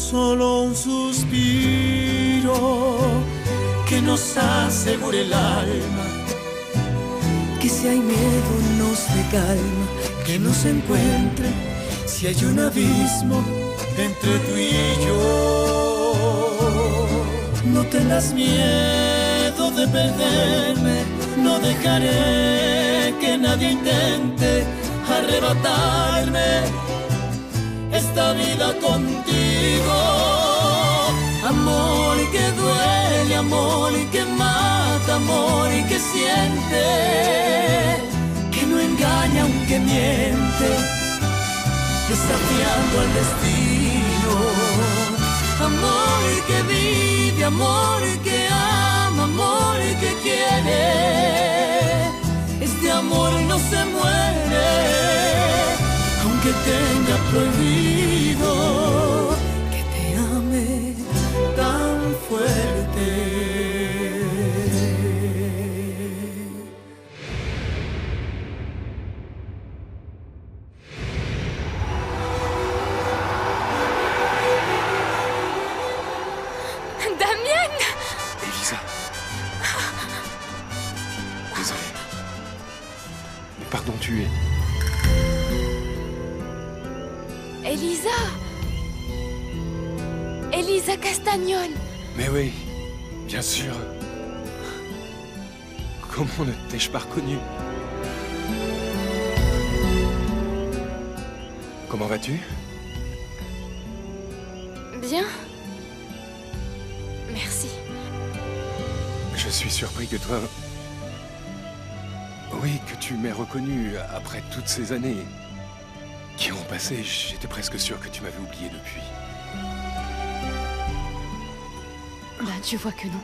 solo un suspiro que nos asegure el alma, que si hay miedo nos dé calma, que nos encuentre si hay un abismo entre tú y yo. No tengas miedo de perderme, no dejaré que nadie intente arrebatarme esta vida contigo. Amor que duele, amor que mata, amor que siente, que no engaña aunque miente, desafiando al destino. Amor que vive, amor que ama, amor que quiere. Este amor no se muere, aunque tenga prohibido que te ame tan fuerte. Damien! Elisa. Désolé. Mais pardon, tu es... Elisa! Elisa Castagnone! Mais oui, bien sûr. Comment ne t'ai-je pas reconnu? Comment vas-tu? Bien? Merci. Je suis surpris que toi... Oui, que tu m'aies reconnu après toutes ces années qui ont passé. J'étais presque sûr que tu m'avais oublié depuis. Ben, tu vois que non.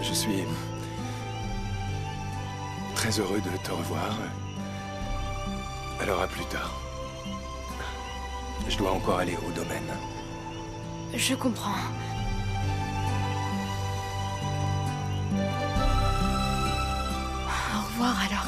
Je suis très heureux de te revoir. Alors à plus tard. Je dois encore aller au domaine. Je comprends. Au revoir alors.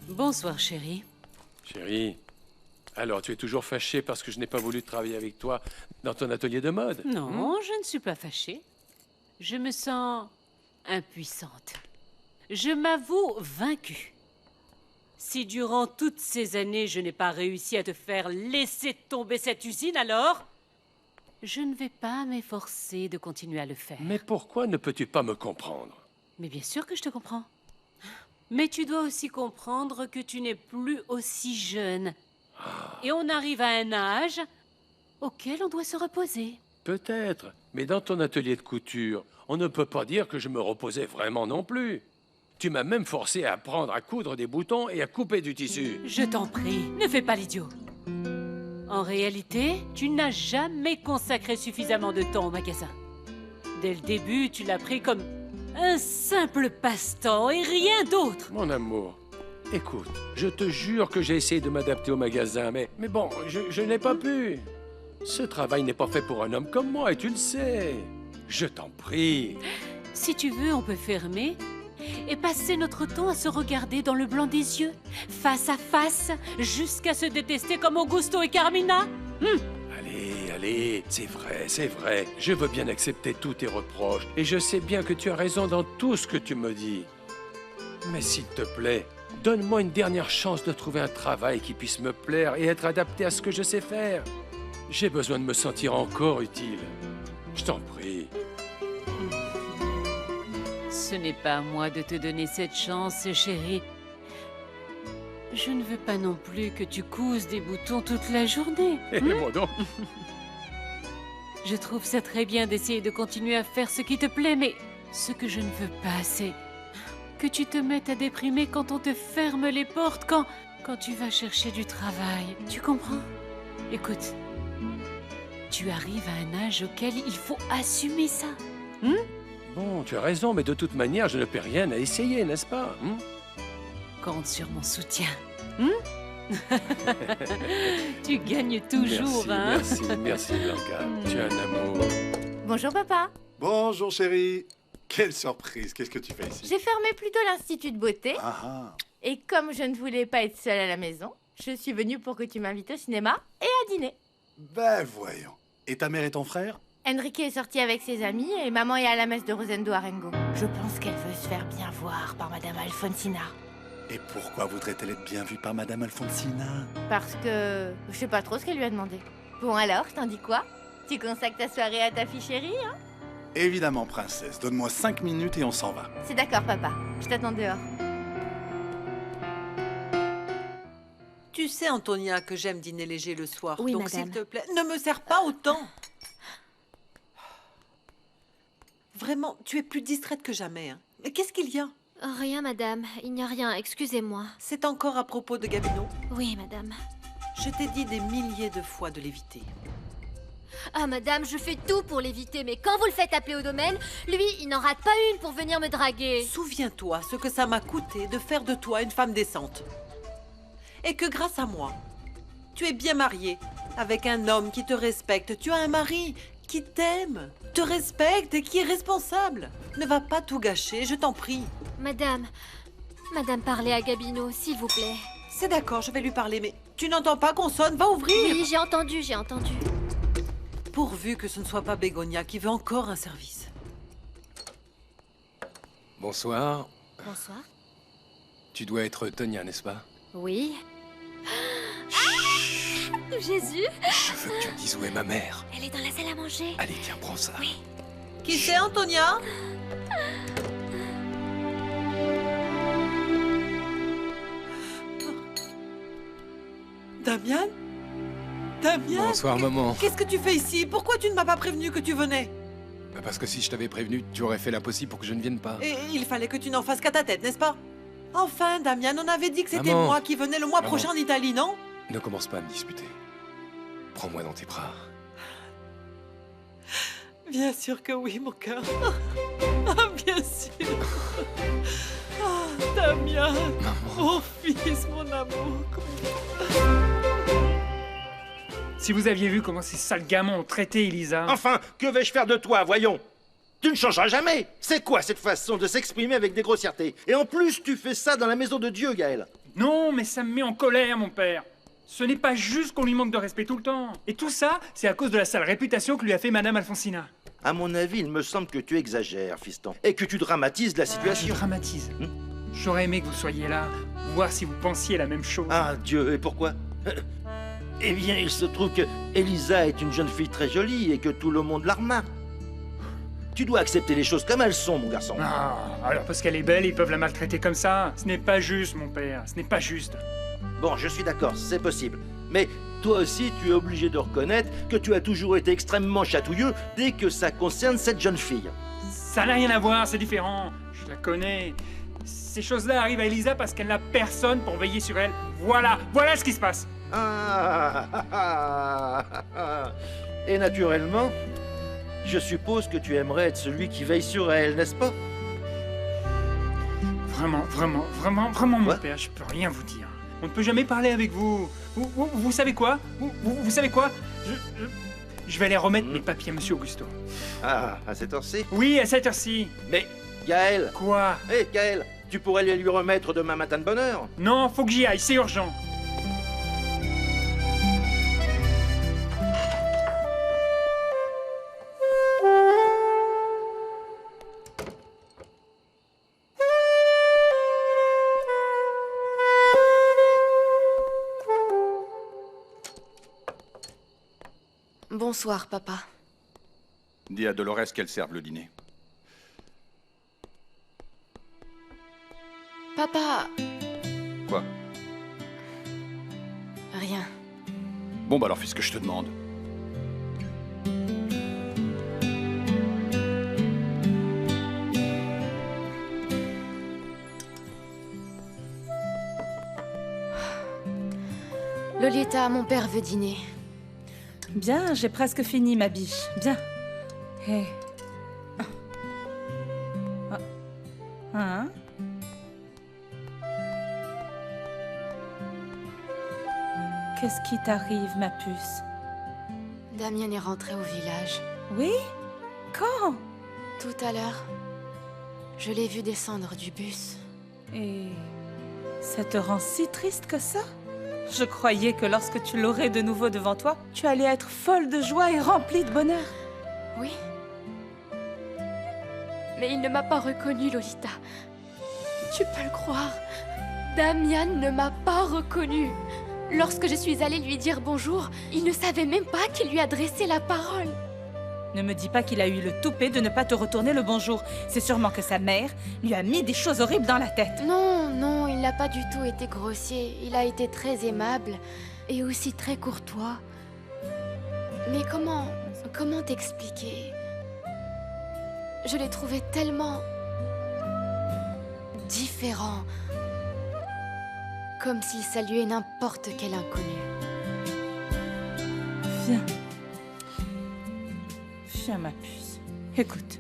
Bonsoir, chérie. Chérie, alors tu es toujours fâchée parce que je n'ai pas voulu travailler avec toi dans ton atelier de mode? Non, je ne suis pas fâchée. Je me sens impuissante. Je m'avoue vaincue. Si durant toutes ces années, je n'ai pas réussi à te faire laisser tomber cette usine, alors je ne vais pas m'efforcer de continuer à le faire. Mais pourquoi ne peux-tu pas me comprendre? Mais bien sûr que je te comprends. Mais tu dois aussi comprendre que tu n'es plus aussi jeune. Et on arrive à un âge auquel on doit se reposer. Peut-être, mais dans ton atelier de couture, on ne peut pas dire que je me reposais vraiment non plus. Tu m'as même forcé à apprendre à coudre des boutons et à couper du tissu. Je t'en prie, ne fais pas l'idiot. En réalité, tu n'as jamais consacré suffisamment de temps au magasin. Dès le début, tu l'as pris comme un simple passe-temps et rien d'autre. Mon amour, écoute, je te jure que j'ai essayé de m'adapter au magasin, mais bon, je n'ai pas pu. Ce travail n'est pas fait pour un homme comme moi, et tu le sais. Je t'en prie. Si tu veux, on peut fermer et passer notre temps à se regarder dans le blanc des yeux, face à face, jusqu'à se détester comme Augusto et Carmina. Allez, c'est vrai. Je veux bien accepter tous tes reproches, et je sais bien que tu as raison dans tout ce que tu me dis. Mais s'il te plaît, donne-moi une dernière chance de trouver un travail qui puisse me plaire et être adapté à ce que je sais faire. J'ai besoin de me sentir encore utile. Je t'en prie. Ce n'est pas à moi de te donner cette chance, chérie. Je ne veux pas non plus que tu couses des boutons toute la journée. Et moi donc. Je trouve ça très bien d'essayer de continuer à faire ce qui te plaît, mais ce que je ne veux pas, c'est que tu te mettes à déprimer quand on te ferme les portes, quand tu vas chercher du travail. Tu comprends? Écoute, tu arrives à un âge auquel il faut assumer ça. Bon, tu as raison, mais de toute manière, je ne perds rien à essayer, n'est-ce pas? compte sur mon soutien. Tu gagnes toujours, merci, hein? merci, Blanca. Tu es un amour. Bonjour papa. Bonjour chérie. Quelle surprise, qu'est-ce que tu fais ici? J'ai fermé plus tôt l'institut de beauté Ah ah. et comme je ne voulais pas être seule à la maison, je suis venue pour que tu m'invites au cinéma et à dîner. Ben voyons. Et ta mère et ton frère? Enrique est sorti avec ses amis et maman est à la messe de Rosendo Arengo. Je pense qu'elle veut se faire bien voir par Madame Alfonsina. Et pourquoi voudrait-elle être bien vue par Madame Alfonsina? Parce que je sais pas trop ce qu'elle lui a demandé. Bon alors, je t'en dis quoi? Tu consacres ta soirée à ta fille chérie, hein? Évidemment, princesse. Donne-moi 5 minutes et on s'en va. C'est d'accord papa, je t'attends dehors. Tu sais, Antonia, que j'aime dîner léger le soir. Oui, donc, madame. s'il te plaît, ne me sers pas autant. Vraiment, tu es plus distraite que jamais. Hein. Mais qu'est-ce qu'il y a? Rien, madame. Il n'y a rien. Excusez-moi. C'est encore à propos de Gabino. Oui, madame. Je t'ai dit des milliers de fois de l'éviter. Ah, madame, je fais tout pour l'éviter, mais quand vous le faites appeler au domaine, lui, il n'en rate pas une pour venir me draguer. Souviens-toi ce que ça m'a coûté de faire de toi une femme décente. Et que grâce à moi, tu es bien mariée avec un homme qui te respecte. Tu as un mari qui t'aime, te respecte et qui est responsable. Ne va pas tout gâcher, je t'en prie. Madame, parlez à Gabino, s'il vous plaît. C'est d'accord, je vais lui parler, mais tu n'entends pas qu'on sonne? Va ouvrir! Oui, j'ai entendu. Pourvu que ce ne soit pas Bégonia qui veut encore un service. Bonsoir. Bonsoir. Tu dois être Tonia, n'est-ce pas? Oui. Jésus, Je veux que tu me dises où est ma mère. elle est dans la salle à manger. Allez, tiens, prends ça. Oui. Qui c'est, Antonia? Damian? Damian? Bonsoir, maman. Qu'est-ce que tu fais ici? Pourquoi tu ne m'as pas prévenu que tu venais? Bah, parce que si je t'avais prévenu, tu aurais fait l'impossible pour que je ne vienne pas. Et il fallait que tu n'en fasses qu'à ta tête, n'est-ce pas? Enfin, Damian, on avait dit que c'était Maman. moi qui venais le mois Maman. prochain en Italie, non? Ne commence pas à me disputer. Prends-moi dans tes bras. Bien sûr que oui, mon cœur. Ah, bien sûr. Ah, Damian, Maman. mon fils, mon amour. Si vous aviez vu comment ces sales gamins ont traité Elisa... Enfin, que vais-je faire de toi, voyons? Tu ne changeras jamais. C'est quoi cette façon de s'exprimer avec des grossièretés? Et en plus, tu fais ça dans la maison de Dieu, Gaël. Non, mais ça me met en colère, mon père. Ce n'est pas juste qu'on lui manque de respect tout le temps. Et tout ça, c'est à cause de la sale réputation que lui a fait Madame Alfonsina. À mon avis, il me semble que tu exagères, fiston. Et que tu dramatises la Je situation. dramatise. J'aurais aimé que vous soyez là, voir si vous pensiez la même chose. Ah, Dieu, et pourquoi? Eh bien, il se trouve que Elisa est une jeune fille très jolie et que tout le monde la remarque. Tu dois accepter les choses comme elles sont, mon garçon. Ah, alors parce qu'elle est belle, ils peuvent la maltraiter comme ça. Ce n'est pas juste, mon père, ce n'est pas juste. Bon, je suis d'accord, c'est possible. Mais toi aussi, tu es obligé de reconnaître que tu as toujours été extrêmement chatouilleux dès que ça concerne cette jeune fille. Ça n'a rien à voir, c'est différent. Je la connais. Ces choses-là arrivent à Elisa parce qu'elle n'a personne pour veiller sur elle. Voilà ce qui se passe. Et naturellement, je suppose que tu aimerais être celui qui veille sur elle, n'est-ce pas? Vraiment, mon Quoi? père, je peux rien vous dire. On ne peut jamais parler avec vous. Vous savez quoi? Vous savez quoi? Je vais aller remettre mes papiers à Monsieur Augusto. Ah, à cette heure-ci? Oui, à cette heure-ci. Mais, Gaël, Quoi? hé, Gaël, tu pourrais les lui remettre demain matin de bonne heure? Non, faut que j'y aille, c'est urgent. Bonsoir, papa. Dis à Dolores qu'elle serve le dîner. Papa... Quoi? Rien. Bon, bah alors fais ce que je te demande. Lolita, mon père veut dîner. Bien, j'ai presque fini, ma biche. Bien. Hé. Hein? Qu'est-ce qui t'arrive, ma puce? Damien est rentré au village. Oui? Quand? Tout à l'heure. Je l'ai vu descendre du bus. Et ça te rend si triste que ça? Je croyais que lorsque tu l'aurais de nouveau devant toi, tu allais être folle de joie et remplie de bonheur. Oui. Mais il ne m'a pas reconnue, Lolita. Tu peux le croire. Damien ne m'a pas reconnue. Lorsque je suis allée lui dire bonjour, il ne savait même pas qu'il lui adressait la parole. Ne me dis pas qu'il a eu le toupet de ne pas te retourner le bonjour. C'est sûrement que sa mère lui a mis des choses horribles dans la tête. Non, non, il n'a pas du tout été grossier. Il a été très aimable et aussi très courtois. Mais comment t'expliquer? Je l'ai trouvé tellement différent. Comme s'il saluait n'importe quel inconnu. Viens. Viens, ma puce. Écoute,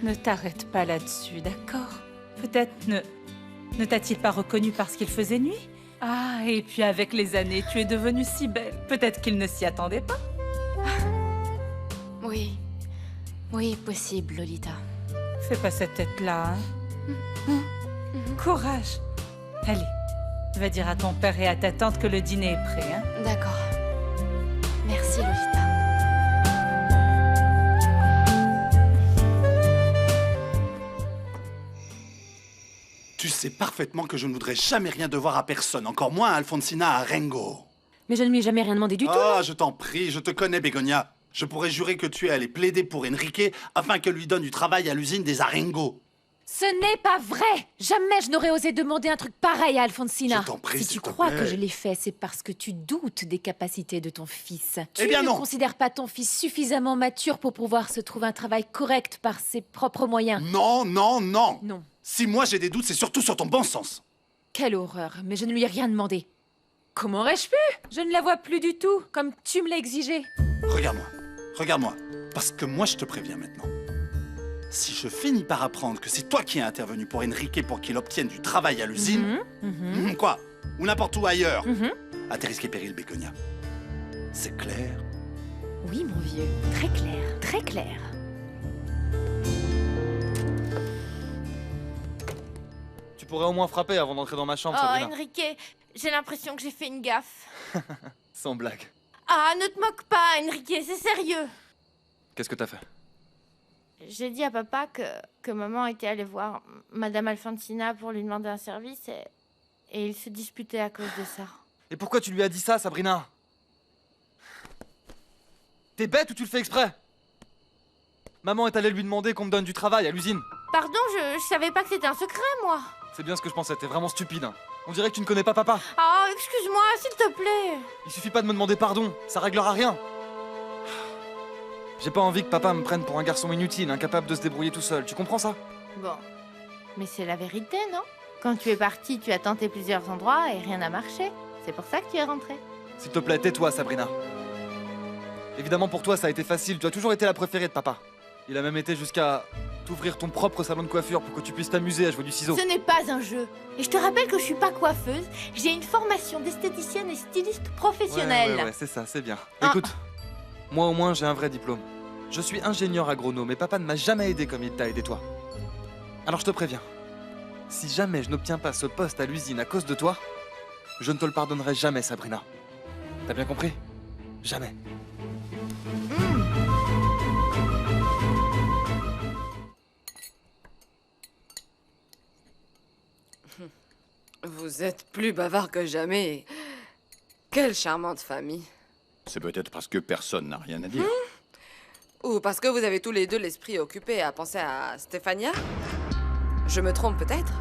ne t'arrête pas là-dessus, d'accord? Peut-être ne t'a-t-il pas reconnue parce qu'il faisait nuit? Ah, et puis avec les années, tu es devenue si belle. Peut-être qu'il ne s'y attendait pas. Oui. Oui, possible, Lolita. Fais pas cette tête-là, hein? Courage. Allez, va dire à ton père et à ta tante que le dîner est prêt, hein? D'accord. Merci, Lolita. Tu sais parfaitement que je ne voudrais jamais rien devoir à personne, encore moins à Alfonsina Arengo. Mais je ne lui ai jamais rien demandé du tout. Ah, je t'en prie, je te connais, Begonia. Je pourrais jurer que tu es allé plaider pour Enrique afin qu'elle lui donne du travail à l'usine des Arengo. Ce n'est pas vrai! Jamais je n'aurais osé demander un truc pareil à Alfonsina. Je t'en prie, si s'il tu te crois plaît. que je l'ai fait, c'est parce que tu doutes des capacités de ton fils. Eh bien Tu ne non. considères pas ton fils suffisamment mature pour pouvoir se trouver un travail correct par ses propres moyens. Non, non, non. Non. Si moi j'ai des doutes, c'est surtout sur ton bon sens. Quelle horreur, mais je ne lui ai rien demandé. Comment aurais-je pu? Je ne la vois plus du tout, comme tu me l'as exigé. Regarde-moi, regarde-moi. Parce que moi je te préviens maintenant. Si je finis par apprendre que c'est toi qui as intervenu pour Enrique pour qu'il obtienne du travail à l'usine... Quoi? Ou n'importe où ailleurs. À tes risques et périls, Begonia. C'est clair? Oui, mon vieux, très clair, très clair. Tu pourrais au moins frapper avant d'entrer dans ma chambre, Oh, Sabrina. Enrique, j'ai l'impression que j'ai fait une gaffe. Sans blague. Ah, ne te moque pas, Enrique, c'est sérieux. Qu'est-ce que t'as fait? J'ai dit à papa que maman était allée voir Madame Alfonsina pour lui demander un service et il se disputait à cause de ça. Et pourquoi tu lui as dit ça, Sabrina? T'es bête ou tu le fais exprès? Maman est allée lui demander qu'on me donne du travail à l'usine. Pardon, je savais pas que c'était un secret, moi. C'est bien ce que je pensais, t'es vraiment stupide. Hein. On dirait que tu ne connais pas papa. Oh, excuse-moi, s'il te plaît. Il suffit pas de me demander pardon, ça réglera rien. J'ai pas envie que papa me prenne pour un garçon inutile, incapable de se débrouiller tout seul, tu comprends ça? Bon, mais c'est la vérité, non? Quand tu es parti, tu as tenté plusieurs endroits et rien n'a marché. C'est pour ça que tu es rentré. S'il te plaît, tais-toi, Sabrina. Évidemment, pour toi, ça a été facile, tu as toujours été la préférée de papa. Il a même été jusqu'à t'ouvrir ton propre salon de coiffure pour que tu puisses t'amuser à jouer du ciseau. Ce n'est pas un jeu. Et je te rappelle que je suis pas coiffeuse. J'ai une formation d'esthéticienne et styliste professionnelle. Ouais, c'est ça, c'est bien. Écoute, moi au moins j'ai un vrai diplôme. Je suis ingénieur agronome et papa ne m'a jamais aidé comme il t'a aidé toi. Alors je te préviens, si jamais je n'obtiens pas ce poste à l'usine à cause de toi, je ne te le pardonnerai jamais, Sabrina. T'as bien compris? Jamais. Vous êtes plus bavard que jamais. Quelle charmante famille. C'est peut-être parce que personne n'a rien à dire. Ou parce que vous avez tous les deux l'esprit occupé à penser à Stéphania? Je me trompe peut-être?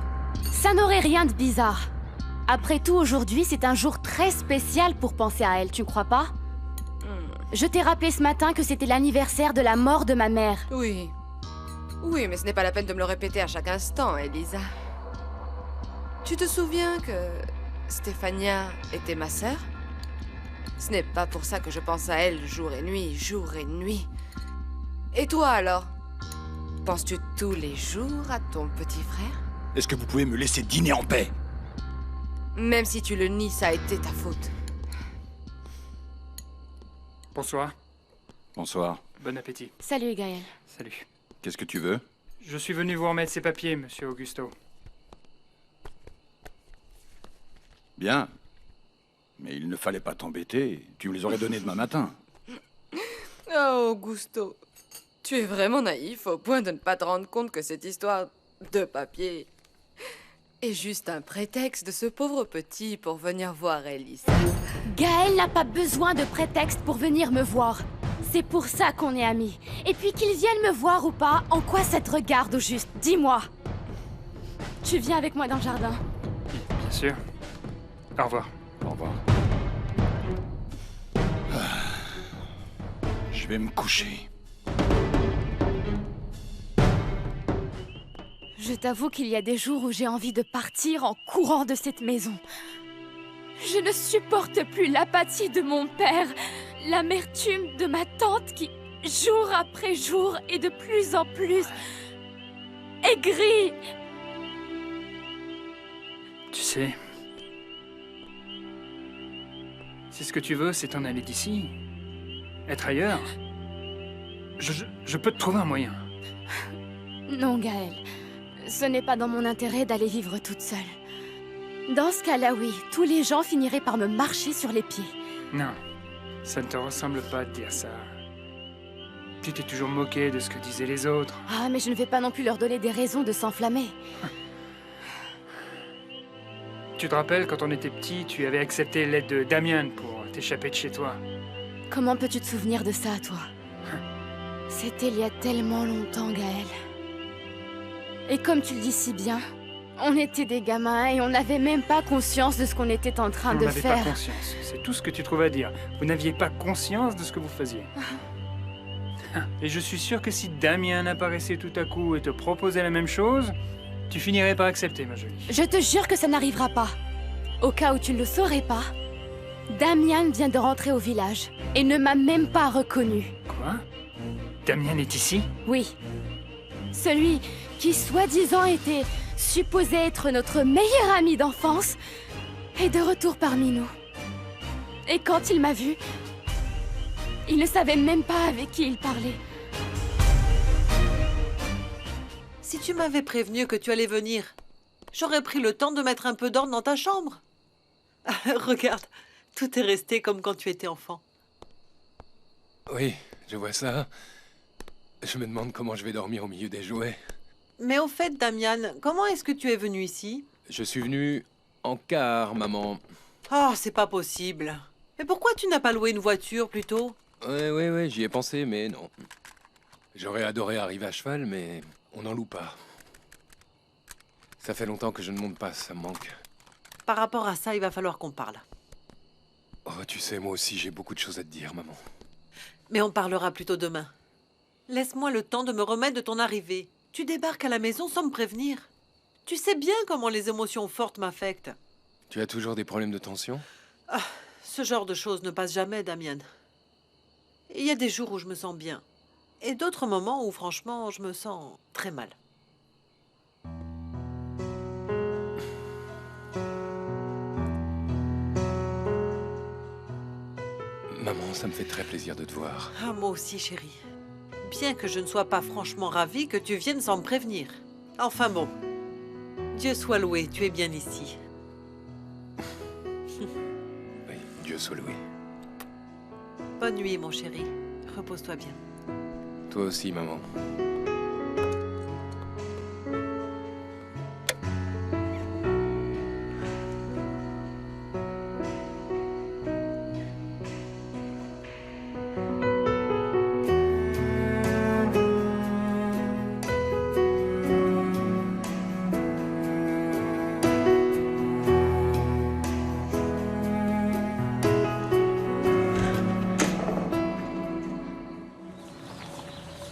Ça n'aurait rien de bizarre. Après tout, aujourd'hui, c'est un jour très spécial pour penser à elle, tu crois pas? Je t'ai rappelé ce matin que c'était l'anniversaire de la mort de ma mère. Oui. Oui, mais ce n'est pas la peine de me le répéter à chaque instant, Elisa. Tu te souviens que Stéphania était ma sœur? Ce n'est pas pour ça que je pense à elle jour et nuit, jour et nuit. Et toi alors? Penses-tu tous les jours à ton petit frère? Est-ce que vous pouvez me laisser dîner en paix? Même si tu le nies, ça a été ta faute. Bonsoir. Bonsoir. Bon appétit. Salut, Gaël. Salut. Qu'est-ce que tu veux? Je suis venu vous remettre ces papiers, monsieur Augusto. Bien. Mais il ne fallait pas t'embêter. Tu me les aurais donnés demain matin. Oh, Augusto. Tu es vraiment naïf au point de ne pas te rendre compte que cette histoire de papier est juste un prétexte de ce pauvre petit pour venir voir Elisa. Gaël n'a pas besoin de prétexte pour venir me voir. C'est pour ça qu'on est amis. Et puis qu'il vienne me voir ou pas, en quoi ça te regarde au juste? Dis-moi. Tu viens avec moi dans le jardin? Bien sûr. Au revoir. Au revoir. Je vais me coucher. Je t'avoue qu'il y a des jours où j'ai envie de partir en courant de cette maison. Je ne supporte plus l'apathie de mon père, l'amertume de ma tante qui, jour après jour, est de plus en plus aigrie. Tu sais... Si ce que tu veux, c'est t'en aller d'ici, être ailleurs, je peux te trouver un moyen. Non, Gaël. Ce n'est pas dans mon intérêt d'aller vivre toute seule. Dans ce cas-là, oui, tous les gens finiraient par me marcher sur les pieds. Non, ça ne te ressemble pas de dire ça. Tu t'es toujours moqué de ce que disaient les autres. Ah, mais je ne vais pas non plus leur donner des raisons de s'enflammer. Tu te rappelles, quand on était petit, tu avais accepté l'aide de Damian pour t'échapper de chez toi. Comment peux-tu te souvenir de ça, toi? C'était il y a tellement longtemps, Gaël. Et comme tu le dis si bien, on était des gamins et on n'avait même pas conscience de ce qu'on était en train de Vous faire. n'avez pas conscience, c'est tout ce que tu trouves à dire. Vous n'aviez pas conscience de ce que vous faisiez. Et je suis sûr que si Damien apparaissait tout à coup et te proposait la même chose, tu finirais par accepter, ma jolie. Je te jure que ça n'arrivera pas. Au cas où tu ne le saurais pas, Damian vient de rentrer au village et ne m'a même pas reconnu. Quoi? Damien est ici? Oui. Celui qui, soi-disant, était supposé être notre meilleur ami d'enfance est de retour parmi nous. Et quand il m'a vu, il ne savait même pas avec qui il parlait. Si tu m'avais prévenu que tu allais venir, j'aurais pris le temps de mettre un peu d'ordre dans ta chambre. Regarde, tout est resté comme quand tu étais enfant. Oui, je vois ça. Je me demande comment je vais dormir au milieu des jouets. Mais au fait, Damian, comment est-ce que tu es venu ici? Je suis venu en car, maman. Oh, c'est pas possible. Mais pourquoi tu n'as pas loué une voiture, plutôt? Ouais, j'y ai pensé, mais non. J'aurais adoré arriver à cheval, mais on n'en loue pas. Ça fait longtemps que je ne monte pas, ça me manque. Par rapport à ça, il va falloir qu'on parle. Oh, tu sais, moi aussi, j'ai beaucoup de choses à te dire, maman. Mais on parlera plutôt demain. Laisse-moi le temps de me remettre de ton arrivée. Tu débarques à la maison sans me prévenir. Tu sais bien comment les émotions fortes m'affectent. Tu as toujours des problèmes de tension? Ah, ce genre de choses ne passe jamais, Damian. Il y a des jours où je me sens bien. Et d'autres moments où, franchement, je me sens très mal. Maman, ça me fait très plaisir de te voir. Ah, moi aussi, chérie. Bien que je ne sois pas franchement ravie que tu viennes sans me prévenir. Enfin bon. Dieu soit loué, tu es bien ici. Oui, Dieu soit loué. Bonne nuit, mon chéri. Repose-toi bien. Toi aussi, maman.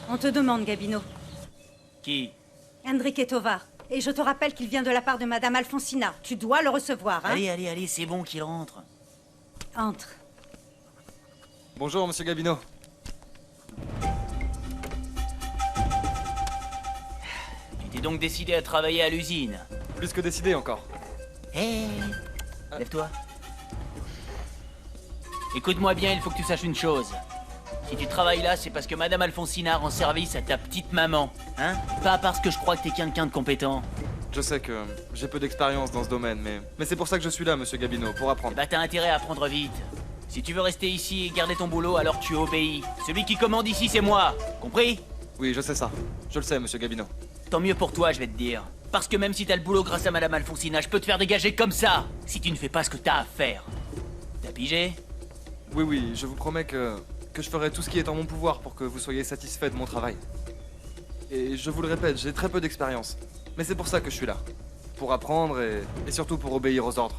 On te demande, Gabino. Qui? Enrique Tovar. Et je te rappelle qu'il vient de la part de Madame Alfonsina. Tu dois le recevoir, hein? Allez, c'est bon qu'il rentre. Entre. Bonjour, monsieur Gabino. Tu t'es donc décidé à travailler à l'usine? Plus que décidé encore. Hé, lève-toi. Écoute-moi bien, il faut que tu saches une chose. Si tu travailles là, c'est parce que Madame Alfonsina rend service à ta petite maman, hein? Pas parce que je crois que t'es quelqu'un de compétent. Je sais que j'ai peu d'expérience dans ce domaine, mais c'est pour ça que je suis là, monsieur Gabino, pour apprendre. Bah t'as intérêt à apprendre vite. Si tu veux rester ici et garder ton boulot, alors tu obéis. Celui qui commande ici, c'est moi. Compris? Oui, je sais ça. Je le sais, monsieur Gabino. Tant mieux pour toi, je vais te dire. Parce que même si t'as le boulot grâce à Madame Alfonsina, je peux te faire dégager comme ça, si tu ne fais pas ce que t'as à faire. T'as pigé? Oui, oui, je vous promets que je ferai tout ce qui est en mon pouvoir pour que vous soyez satisfait de mon travail. Et je vous le répète, j'ai très peu d'expérience. Mais c'est pour ça que je suis là. Pour apprendre et surtout pour obéir aux ordres.